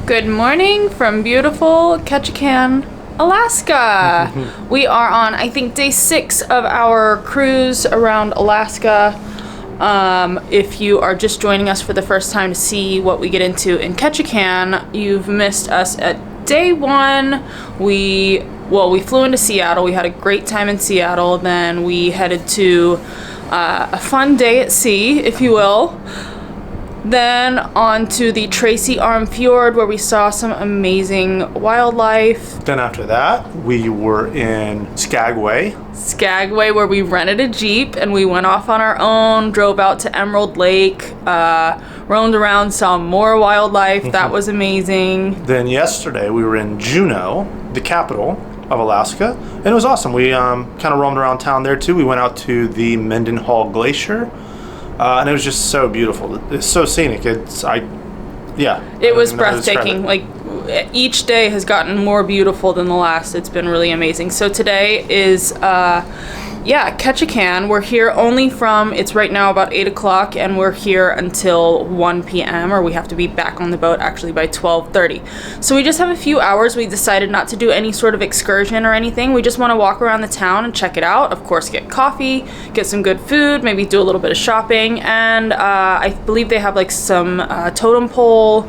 Good morning from beautiful Ketchikan, Alaska. We are on, I think, day 6 of our cruise around Alaska. If you are just joining us for the first time to see what we get into in Ketchikan, you've missed us at day 1. We flew into Seattle. We had a great time in Seattle. Then we headed to a fun day at sea, if you will. Then on to the Tracy Arm Fjord, where we saw some amazing wildlife. Then after that, we were in Skagway. Skagway, where we rented a Jeep and we went off on our own, drove out to Emerald Lake, roamed around, saw more wildlife. That was amazing. Then yesterday, we were in Juneau, the capital of Alaska, and it was awesome. We kind of roamed around town there too. We went out to the Mendenhall Glacier. And it was just so beautiful. It's so scenic. It was breathtaking. Like, each day has gotten more beautiful than the last. It's been really amazing. So today is, Ketchikan. We're here only it's right now about 8 o'clock, and we're here until 1 p.m., or we have to be back on the boat actually by 12:30. So we just have a few hours. We decided not to do any sort of excursion or anything. We just want to walk around the town and check it out. Of course, get coffee, get some good food, maybe do a little bit of shopping, and I believe they have like some totem pole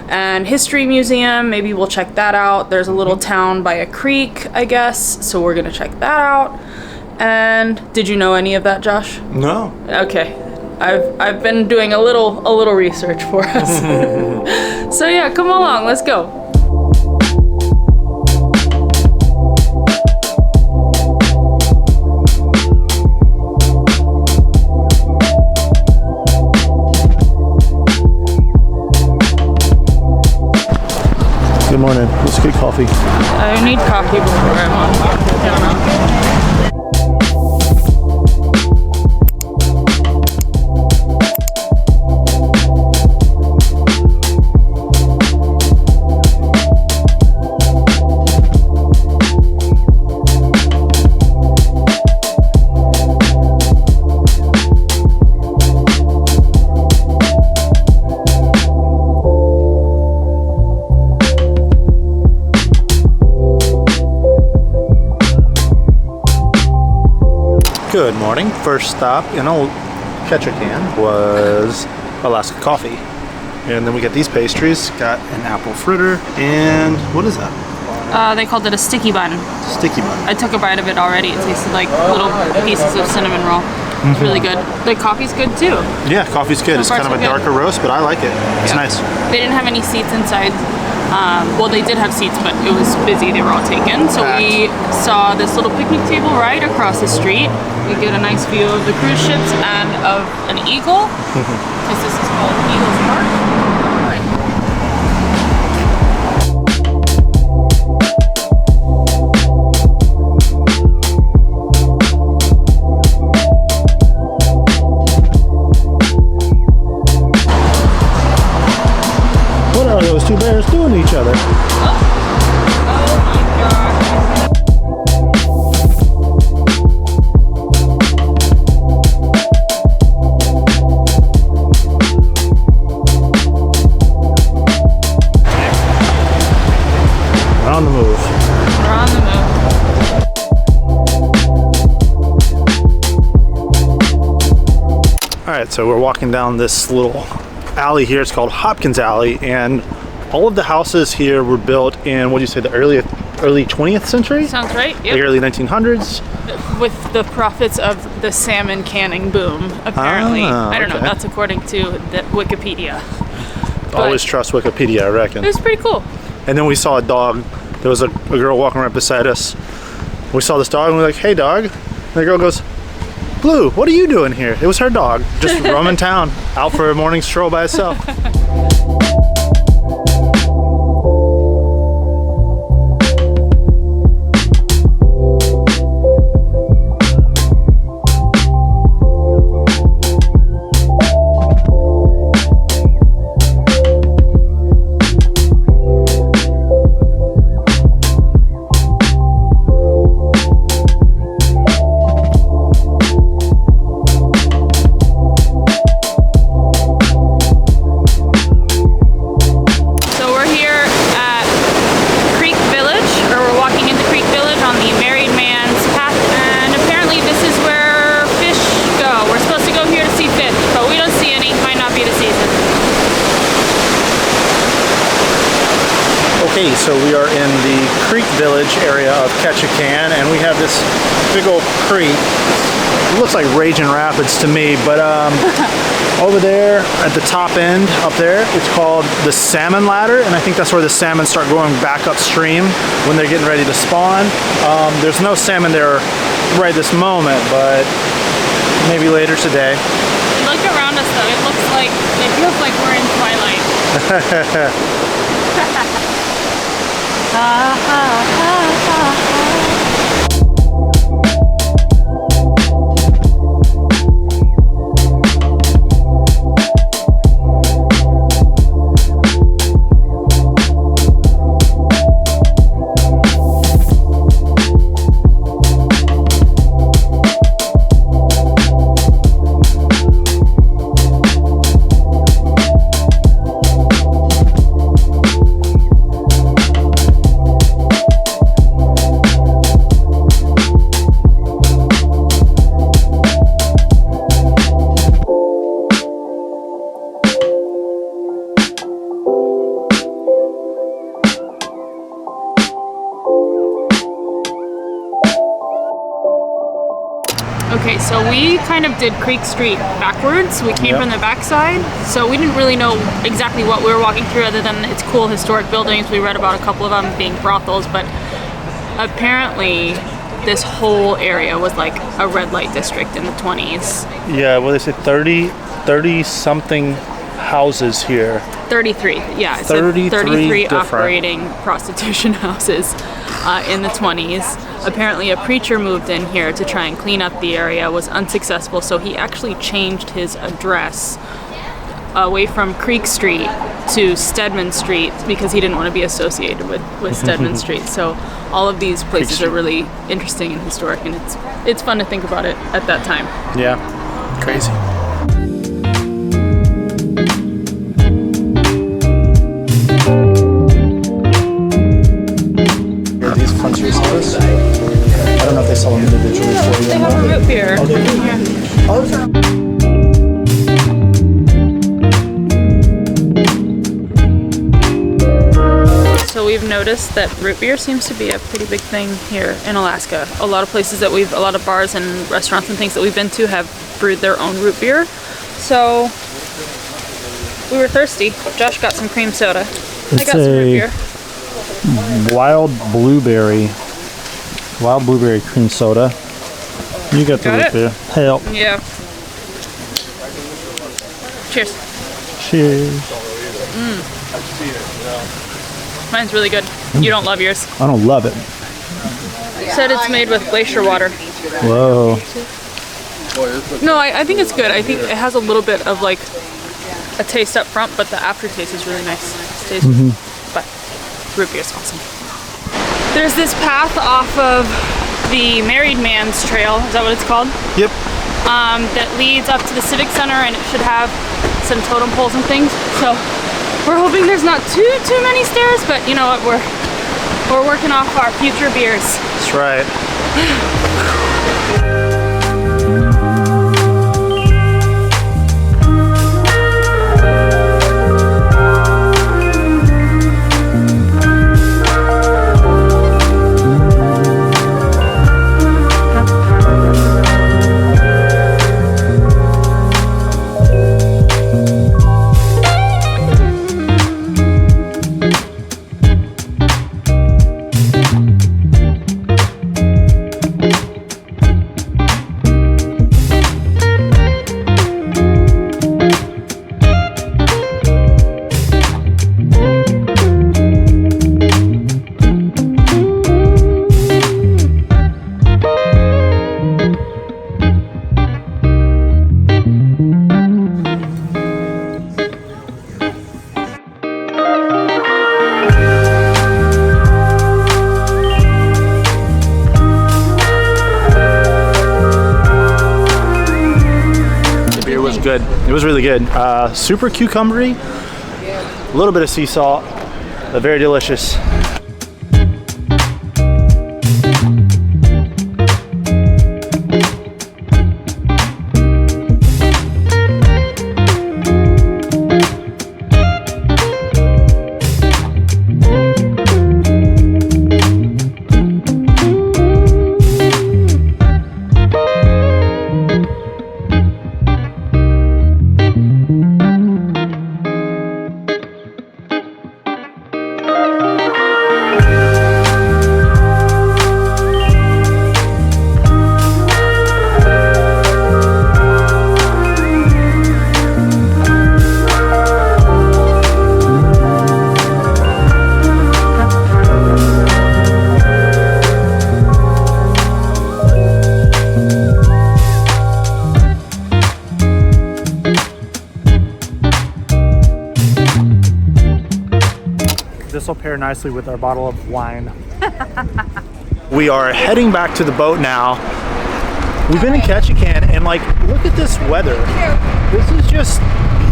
and history museum. Maybe we'll check that out. There's a little town by a creek, I guess, so we're gonna check that out. And did you know any of that, Josh? No. Okay. I've been doing a little research for us. So yeah, come along, let's go. Good morning. Let's get coffee. I need coffee before I'm on camera. Good morning. First stop in Ketchikan was Alaska coffee. And then we got these pastries. Got an apple fritter and what is that? They called it a sticky bun. Sticky bun. I took a bite of it already. It tasted like little pieces of cinnamon roll. It's really good. The coffee's good too. Yeah, coffee's good. It's kind of a darker roast, but I like it. It's nice. They didn't have any seats inside. They did have seats, but it was busy. They were all taken. So we saw this little picnic table right across the street. We get a nice view of the cruise ships and of an eagle, because this is called Eagle's Park. What are those two bears doing to each other? On the move. We're on the move. All right, so we're walking down this little alley here. It's called Hopkins Alley, and all of the houses here were built in, what do you say, the early 20th century? Sounds right. Yep. The early 1900s. With the profits of the salmon canning boom, apparently. I don't know. That's according to the Wikipedia. Always trust Wikipedia, I reckon. It was pretty cool. And then we saw a dog. There was a girl walking right beside us. We saw this dog and we were like, hey dog. And the girl goes, Blue, what are you doing here? It was her dog, just roaming town, out for a morning stroll by itself. Okay, so we are in the Creek Village area of Ketchikan, and we have this big old creek. It looks like Raging Rapids to me, but over there at the top end, up there, it's called the Salmon Ladder, and I think that's where the salmon start going back upstream when they're getting ready to spawn. There's no salmon there right this moment, but maybe later today. Look around us though, it feels like we're in Twilight. Okay, so we kind of did Creek Street backwards. We came from the backside, so we didn't really know exactly what we were walking through other than it's cool historic buildings. We read about a couple of them being brothels, but apparently this whole area was like a red light district in the 20s. Yeah, well, they said 30 something houses here. 33, yeah. It's 33 operating prostitution houses in the 20s. Apparently a preacher moved in here to try and clean up the area, was unsuccessful, so he actually changed his address away from Creek Street to Stedman Street because he didn't want to be associated with Stedman Street. So all of these places are really interesting and historic, and it's fun to think about it at that time. Yeah, crazy. These country sodas. I don't know if they sell them individually for you. They have a root beer. Oh, they do? Oh, So we've noticed that root beer seems to be a pretty big thing here in Alaska. A lot of places a lot of bars and restaurants and things that we've been to have brewed their own root beer. So we were thirsty. Josh got some cream soda. I got some root beer. Wild blueberry cream soda. You got the root beer. Help. Yeah. Cheers. Cheers. Mine's really good. You don't love yours. I don't love it. Said it's made with glacier water. Whoa. No, I think it's good. I think it has a little bit of like a taste up front, but the aftertaste is really nice. It stays but root beer is awesome. There's this path off of the Married Man's Trail, is that what it's called? Yep. That leads up to the Civic Center, and it should have some totem poles and things. So we're hoping there's not too many stairs, but you know what, we're working off our future beers. That's right. Good. It was really good. Super cucumbery, a little bit of sea salt, but very delicious. this will pair nicely with our bottle of wine. We are heading back to the boat now. We've been in Ketchikan, and like, look at this weather. This is just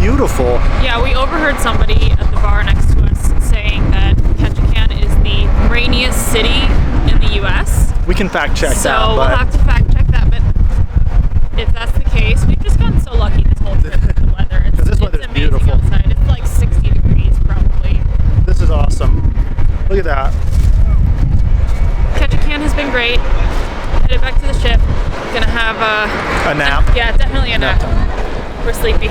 beautiful. Yeah, we overheard somebody at the bar next to us saying that Ketchikan is the rainiest city in the U.S. We can fact check So that, we'll but have to fact check that, but if that's the case, we've just gotten so lucky this whole trip with the weather. this weather's it's amazing beautiful. outside. It's like 60 degrees probably. This is awesome. Look at that. Ketchikan has been great. Headed back to the ship. Gonna have A nap. Yeah, definitely a nap. We're sleepy.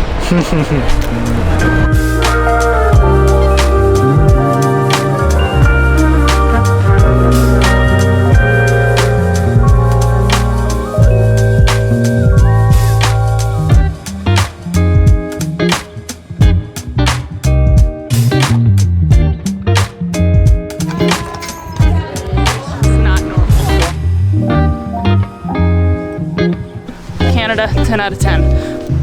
Canada, 10 out of 10.